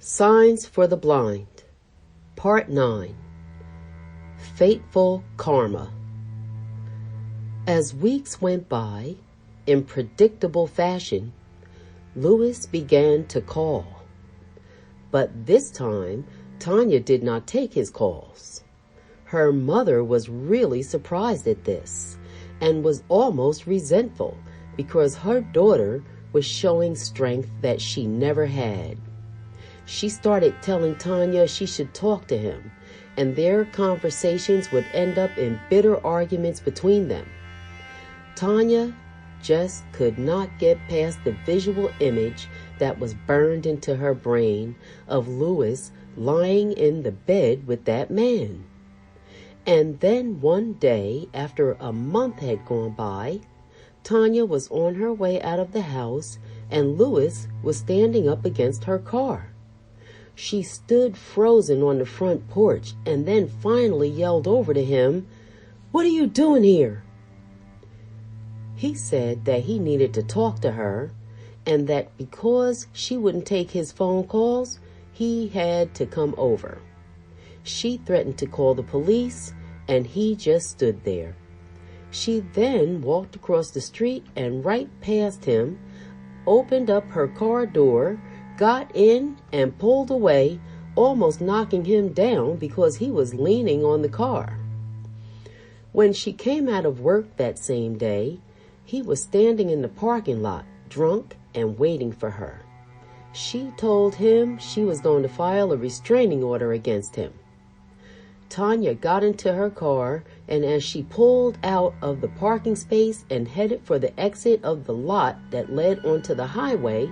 Signs for the Blind, Part 9, Fateful Karma. As weeks went by, in predictable fashion, Louis began to call. But this time, Tanya did not take his calls. Her mother was really surprised at this and was almost resentful because her daughter was showing strength that she never had. She started telling Tanya she should talk to him, and their conversations would end up in bitter arguments between them. Tanya just could not get past the visual image that was burned into her brain of Louis lying in the bed with that man. And then one day, after a month had gone by, Tanya was on her way out of the house and Louis was standing up against her car. She stood frozen on the front porch and then finally yelled over to him, "What are you doing here?" He said that he needed to talk to her and that because she wouldn't take his phone calls, he had to come over. She threatened to call the police and he just stood there. She then walked across the street and right past him, opened up her car door, got in and pulled away, almost knocking him down because he was leaning on the car. When she came out of work that same day, he was standing in the parking lot, drunk and waiting for her. She told him she was going to file a restraining order against him. Tanya got into her car, and as she pulled out of the parking space and headed for the exit of the lot that led onto the highway,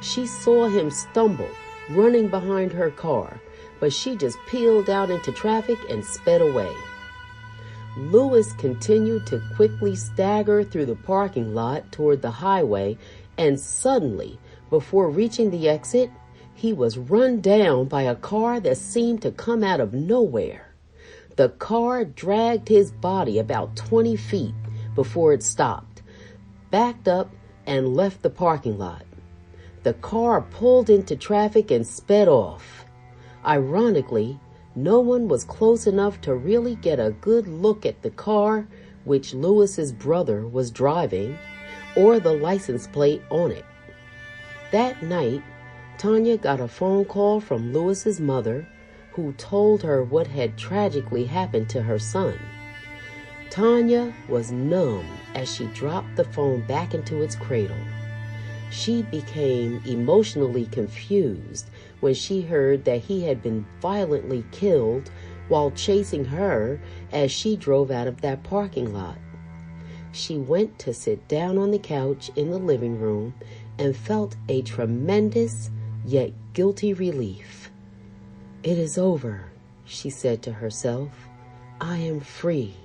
she saw him stumble, running behind her car, but she just peeled out into traffic and sped away. Louis continued to quickly stagger through the parking lot toward the highway, and suddenly, before reaching the exit, he was run down by a car that seemed to come out of nowhere. The car dragged his body about 20 feet before it stopped, backed up, and left the parking lot. The car pulled into traffic and sped off. Ironically, no one was close enough to really get a good look at the car which Louis's brother was driving or the license plate on it. That night, Tanya got a phone call from Louis's mother, who told her what had tragically happened to her son. Tanya was numb as she dropped the phone back into its cradle. She became emotionally confused when she heard that he had been violently killed while chasing her as she drove out of that parking lot. She went to sit down on the couch in the living room and felt a tremendous yet guilty relief. "It is over," she said to herself. "I am free."